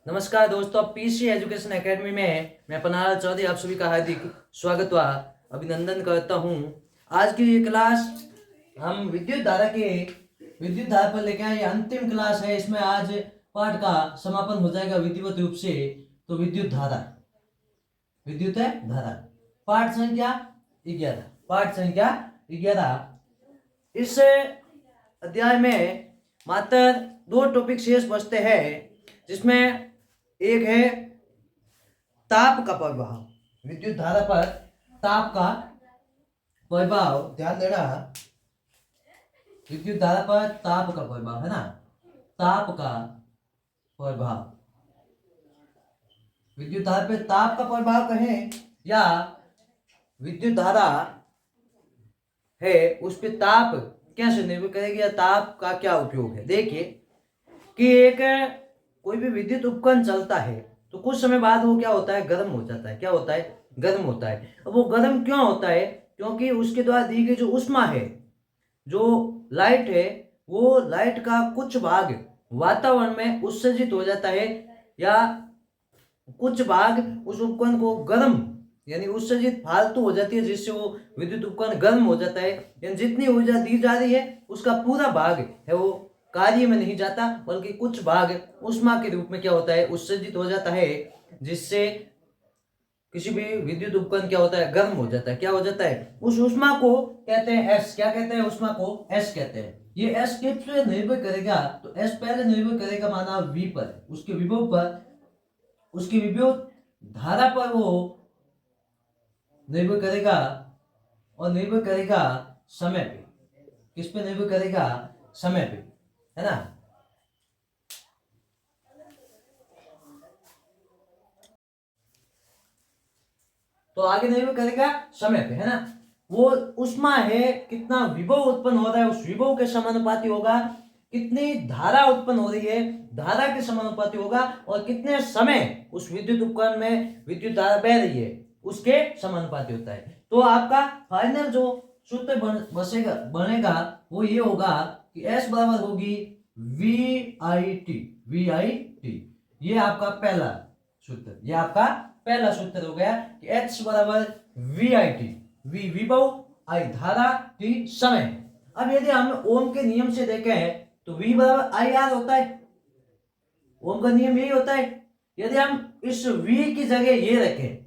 नमस्कार दोस्तों, PC education academy में मैं पन्नालाल चौधरी आप सभी का हार्दिक स्वागत व अभिनंदन करता हूं। आज की ये क्लास हम विद्युत धारा पर लेके आए। ये अंतिम क्लास है। इसमें आज पाठ का समापन हो जाएगा विधिवत रूप से। तो विद्युत है धारा, पाठ संख्या 11। इस अध्याय में मात्र 2 टॉपिक शेष बचते हैं, जिसमें एक है ताप का प्रभाव। विद्युत धारा पर ताप का प्रभाव, ध्यान देना। विद्युत धारा पर ताप का प्रभाव है ना, ताप का प्रभाव। विद्युत धारा पे ताप का प्रभाव कहें या विद्युत धारा है उस पे ताप कैसे निर्भर करेगी या ताप का क्या उपयोग है। देखिए कि एक कोई भी विद्युत उपकरण चलता है तो कुछ समय बाद वो क्या होता है, गर्म हो जाता है। क्या होता है? गर्म होता है। अब वो गर्म क्यों होता है? क्योंकि उसके द्वारा दी गई जो ऊष्मा है, जो लाइट है, वो लाइट का कुछ भाग वातावरण में उत्सर्जित हो जाता है या कुछ भाग उस उपकरण को गर्म यानी उत्सर्जित फालतू हो जाती है, जिससे वो विद्युत उपकरण गर्म हो जाता है। यानी जितनी ऊर्जा दी जा रही है उसका पूरा भाग है वो कार्य में नहीं जाता, बल्कि कुछ भाग ऊष्मा के रूप में क्या होता है, उत्सर्जित हो जाता है, जिससे किसी भी विद्युत उपकरण क्या होता है, गर्म हो जाता है। क्या हो जाता है? उस ऊष्मा को कहते हैं एस। क्या कहते हैं? ऊष्मा को एस कहते हैं। ये एस किस पे निर्भर करेगा? तो एस पहले निर्भर करेगा माना वी पर, उसके विभव पर, उसकी विद्युत धारा पर वो निर्भर करेगा, और निर्भर करेगा समय पे। किस पे निर्भर करेगा? समय पे, है ना। तो आगे निर्भर करेगा समय पे, है ना। वो उष्मा है, कितना विभव उत्पन्न हो रहा है उस विभव के समानुपाती होगा, कितनी धारा उत्पन्न हो रही है धारा के समानुपाती होगा, और कितने समय उस विद्युत उपकरण में विद्युत धारा बह रही है उसके समानुपाती होता है। तो आपका फाइनल जो सूत्र बनेगा वो ये होगा कि S बराबर होगी वी आई टी। ये आपका पहला सूत्र, ये आपका पहला सूत्र हो गया कि H बराबर वी आई टी, वी विभव, आई धारा, टी समय। अब यदि हम ओम के नियम से देखें तो V बराबर आई आर होता है। ओम का नियम यही होता है। यदि हम इस V की जगह ये रखें,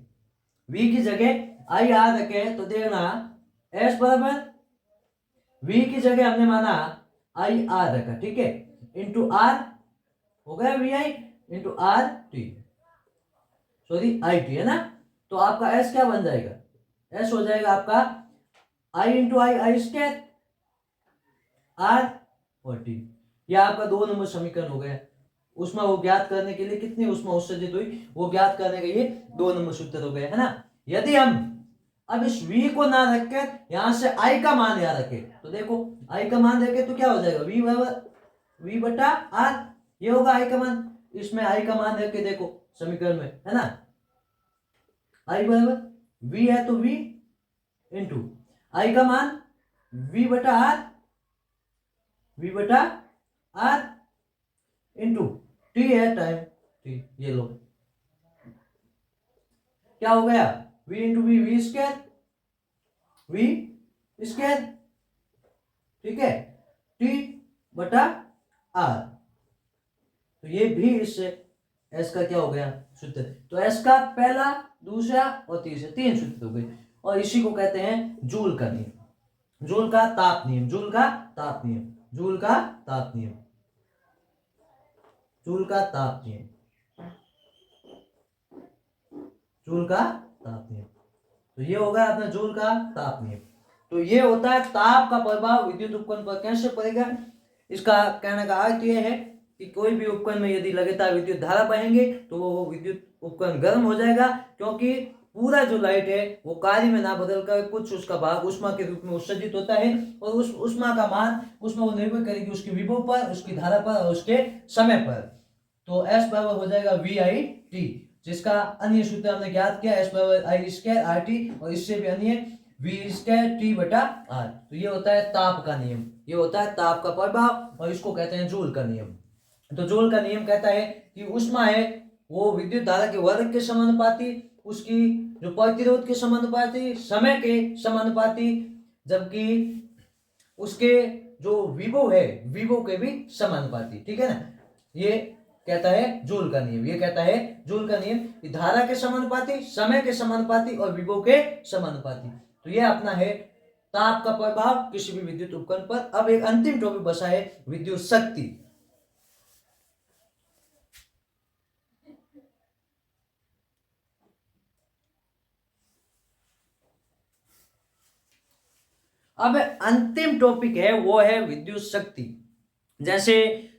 V की जगह आई आर रखें, तो देखना S बराबर V की जगह हमने माना आई आर रखा, ठीक है, इंटू आर हो गया V I into R T, sorry I T, है ना। तो आपका एस क्या बन जाएगा? एस हो जाएगा आपका I into I, I square, R और टी। यह आपका 2 नंबर समीकरण हो गया। उष्मा वो ज्ञात करने के लिए, कितनी उष्मा उत्सर्जित हुई वो ज्ञात करने के लिए 2 नंबर सूत्र हो गए, है ना। यदि हम अब इस v को ना रखकर यहां से i का मान यहां रखे, तो देखो i का मान रखे तो क्या हो जाएगा, v बराबर v बटा r। ये होगा i का मान। इसमें i का मान रख के देखो समीकरण में, है ना। i बराबर v है तो v इंटू i का मान v बटा r इंटू t है टाइम t। ये लो क्या हो गया, v into V square, V square, ठीक है, t बटा r। तो ये भी इससे s का क्या हो गया, सूत्र। तो s का पहला, दूसरा और तीसरा 3 सूत्र हो गए। और इसी को कहते हैं जूल का नियम, जूल का ताप नियम, जूल का ताप नियम, जूल का ताप नियम, जूल का ताप नियम, जूल का ताप नियम। तो ये होगा अपना जूल का ताप नियम। तो ये होता है ताप का प्रभाव विद्युत उपकरण पर कैसे पड़ेगा। इसका कहने का अर्थ यह है कि कोई भी उपकरण में यदि लगातार विद्युत धारा बहेंगे तो वो विद्युत उपकरण गर्म हो जाएगा, क्योंकि पूरा जो लाइट है वो कार्य में ना बदलकर कुछ उसका भाग उष्मा के रूप में उत्सर्जित होता है, और उस उष्मा का मान, उष्मा वो निर्भर करेगी उसके विभव पर, उसकी धारा पर और उसके समय पर। तो S बराबर हो जाएगा वी आई टी, जिसका अन्य सूत्र हमने ज्ञात किया S बराबर आई स्क्वायर आर टी, और इससे भी अन्य वी स्क्वायर टी बटा आर। तो ये होता है ताप का नियम, ये होता है ताप का प्रभाव, और इसको कहते हैं जूल का नियम। तो जूल का नियम कहता है कि ऊष्मा है वो विद्युत धारा के वर्ग के समानुपाती, उसकी जो प्रतिरोध के समानुपाती, समय के समानुपाती, जबकि उसके जो विभव है विभव के भी समानुपाती। ठीक है ना, ये कहता है जूल का नियम, ये कहता है जूल का नियम कि धारा के समानुपाती, समय के समानुपाती और विभव के समानुपाती। तो ये अपना है ताप का प्रभाव किसी भी विद्युत उपकरण पर। अब एक अंतिम टॉपिक बचा है विद्युत शक्ति। अब अंतिम टॉपिक है वो है विद्युत शक्ति। जैसे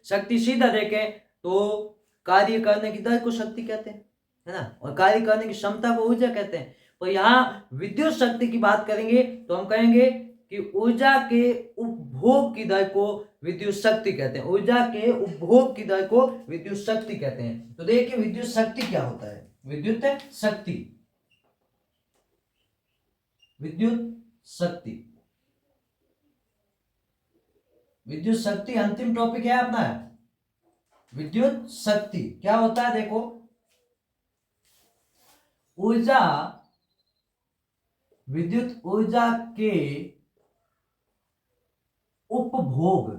शक्ति सीधा देखें तो कार्य करने की दर को शक्ति कहते हैं, है ना, और कार्य करने की क्षमता को ऊर्जा कहते हैं। तो यहाँ विद्युत शक्ति की बात करेंगे तो हम कहेंगे कि ऊर्जा के उपभोग की दर को विद्युत शक्ति कहते हैं। ऊर्जा के उपभोग की दर को विद्युत शक्ति कहते हैं। तो देखिए विद्युत शक्ति क्या होता है। विद्युत शक्ति, विद्युत शक्ति, विद्युत शक्ति अंतिम टॉपिक है अपना। विद्युत शक्ति क्या होता है, देखो ऊर्जा, विद्युत ऊर्जा के उपभोग,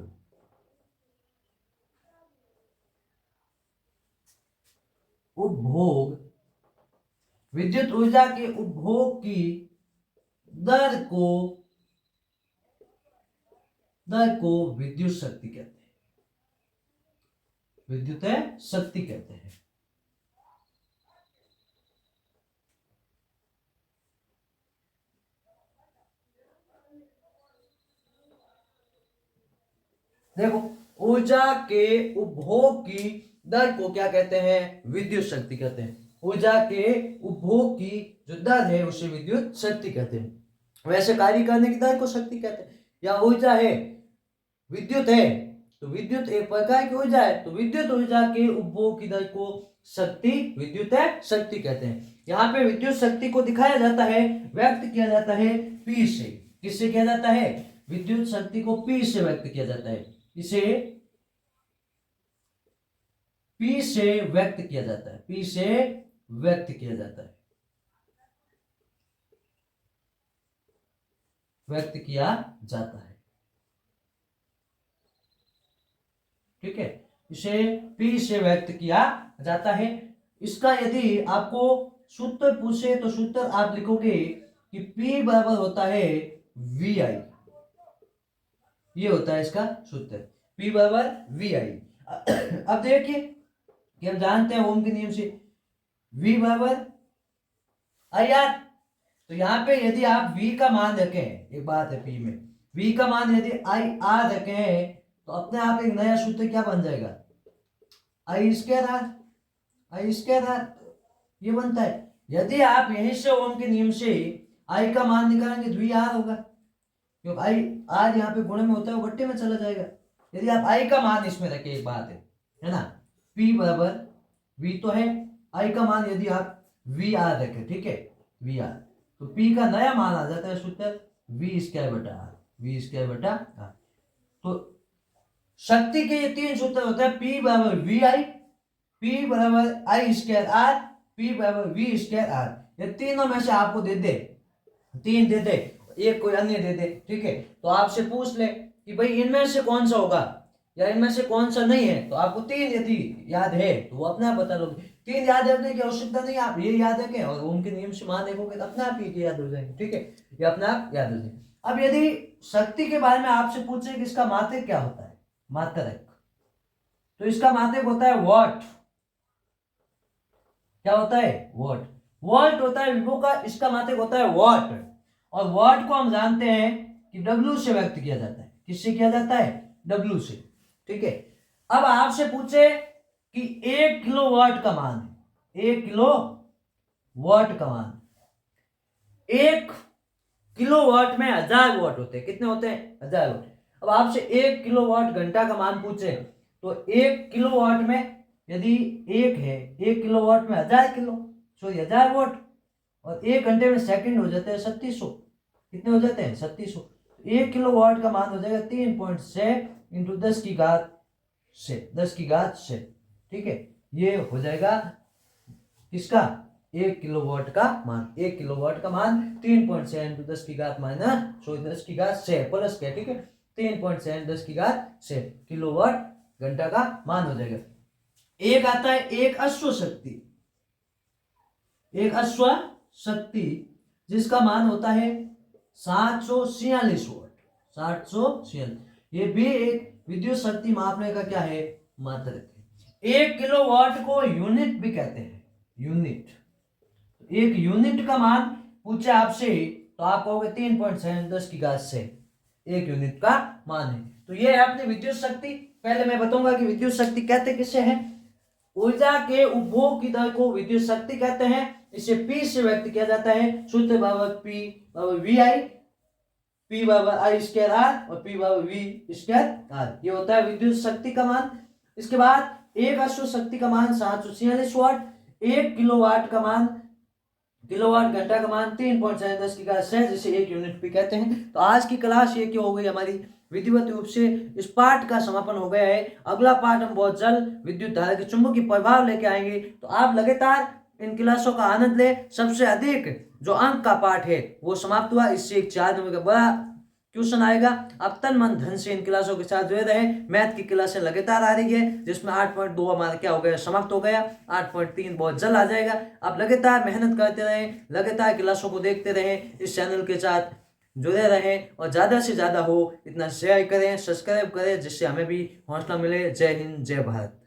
उपभोग, विद्युत ऊर्जा के उपभोग की दर को विद्युत शक्ति कहते हैं, विद्युत शक्ति कहते हैं। देखो ऊर्जा के उपभोग की दर को क्या कहते हैं, विद्युत शक्ति कहते हैं। ऊर्जा के उपभोग की जो दर है उसे विद्युत शक्ति कहते हैं। वैसे कार्य करने की दर को शक्ति कहते हैं। या ऊर्जा है, विद्युत है तो विद्युत एक प्रकार की ऊर्जा है, तो विद्युत ऊर्जा के उपभोग की दर को शक्ति, विद्युत शक्ति कहते हैं। यहाँ पे विद्युत शक्ति को दिखाया जाता है, व्यक्त किया जाता है P से। किससे किया जाता है, विद्युत शक्ति को P से व्यक्त किया जाता है। इसे P से व्यक्त किया जाता है, P से व्यक्त किया जाता है, व्यक्त किया जाता है। ठीक है, इसे P से व्यक्त किया जाता है। इसका यदि आपको सूत्र पूछे तो सूत्र आप लिखोगे कि P बराबर होता है VI। ये होता है इसका सूत्र, P बराबर VI। अब देखिए कि हम जानते हैं ओम के नियम से V बराबर IR। तो यहाँ पे यदि आप V का मान रखें, एक बात है P में V का मान यदि IR रखें तो अपने आप एक नया सूत्र क्या बन जाएगा, I square R, I square R ये बनता है। यदि आप यहीं से ओम के नियम से I का मान निकालेंगे तो VR होगा, क्योंकि I R यहाँ पे गुणे में होता है, वो बट्टे में चला जाएगा। यदि आप I का मान इसमें रखें, एक बात है ना, P बराबर V तो है, I का मान यदि आप VR रखें, ठीक है VR, तो P का नया मान आ जाता है सूत्र V स्क्वायर बटा R, V स्क्वायर बटा R। तो शक्ति के ये तीन सूत्र होते हैं, P बराबर VI, P बराबर I स्क्वायर R, P बराबर V स्क्वायर R। ये तीनों में से आपको दे दे, तीन दे दे, एक कोई अन्य दे दे, ठीक है। तो आपसे पूछ ले कि भाई इनमें से कौन सा होगा या इनमें से कौन सा नहीं है, तो आपको तीन यदि याद है तो वो अपने आप बता लोगे। तीन याद रखने की आवश्यकता नहीं, आप ये याद रखें और उनके नियम से मान देखोगे तो अपने आप ही याद हो जाएंगे, ठीक है, ये अपने आप याद हो जाएंगे। अब यदि शक्ति के बारे में आपसे पूछे कि इसका मात्रक क्या होता है, मात्रक, तो इसका मात्रक होता है वॉट। क्या होता है, वॉट। वॉल्ट होता है विभव का, इसका मात्रक होता है वॉट। और वॉट को हम जानते हैं कि W से व्यक्त किया जाता है। किससे किया जाता है, W से, ठीक है। अब आपसे पूछे कि 1 किलोवाट का मान है, 1 किलोवाट का मान, 1 किलोवाट में 1000 वाट होते हैं। कितने होते हैं, 1000 वाट। अब आपसे 1 किलोवाट घंटा का मान पूछे तो 1 किलोवाट में यदि 1 है, 1 किलोवाट में 1000 किलो, सॉरी 1000 वाट, और 1 घंटे में सेकंड हो जाते हैं 3600। कितने हो जाते हैं, 3600। 1 किलोवाट का मान हो जाएगा 3.6 × 10 की घात से, 10 की घात से, ठीक है। ये हो जाएगा किसका, 1 किलोवाट का मान। 1 किलोवाट का मान 3.7 इंटू 10 की घात माइनस 10 की घात से प्लस क्या, ठीक है, 3.7 10 की घात से किलोवाट घंटा का मान हो जाएगा। एक आता है एक अश्व शक्ति, एक अश्व शक्ति जिसका मान होता है 746 वाट, 746। ये भी एक विद्युत शक्ति मापने का क्या है, मात्रक है। 1 किलोवाट को यूनिट भी कहते हैं, यूनिट। एक यूनिट का मान पूछे आपसे तो आप कहोगे 3.7 10 की घात से 1 यूनिट का मान है। तो ये है अपनी विद्युत शक्ति। पहले मैं बताऊंगा कि विद्युत शक्ति कहते किसे हैं। ऊर्जा के उपभोग की दर को विद्युत शक्ति कहते हैं। इसे P से व्यक्त किया जाता है, सूत्र बराबर P बराबर VI, P बराबर I स्क्वायर R और P बराबर V स्क्वायर R। ये होता है विद्युत शक्ति का मान। इसके बाद एक अश्व शक्ति का मान 746 वाट, 1 किलोवाट का मान, किलोवाट घंटा का मान 3.7 10 की घात से, जिसे 1 यूनिट भी कहते हैं। तो आज की क्लास ये क्या हो गई हमारी, विधिवत रूप से इस पाठ का समापन हो गया है। अगला पाठ हम बहुत जल्द विद्युत धारा के चुंबकीय प्रभाव लेके आएंगे। तो आप लगातार इन क्लासों का आनंद ले। सबसे अधिक जो अंक का पाठ है वो समाप्त हुआ, इससे एक 4 नंबर का बड़ा क्वेश्चन आएगा। आप तन मन धन से इन क्लासों के साथ जुड़े रहे। मैथ की क्लासें लगातार आ रही है, जिसमें 8.2 हमारा क्या हो गया, समाप्त हो गया। 8.3 बहुत जल्द आ जाएगा। आप लगातार मेहनत करते रहें, लगातार क्लासों को देखते रहें, इस चैनल के साथ जुड़े रहें और ज़्यादा से ज़्यादा हो इतना शेयर करें, सब्सक्राइब करें, जिससे हमें भी हौसला मिले। जय हिंद, जय भारत।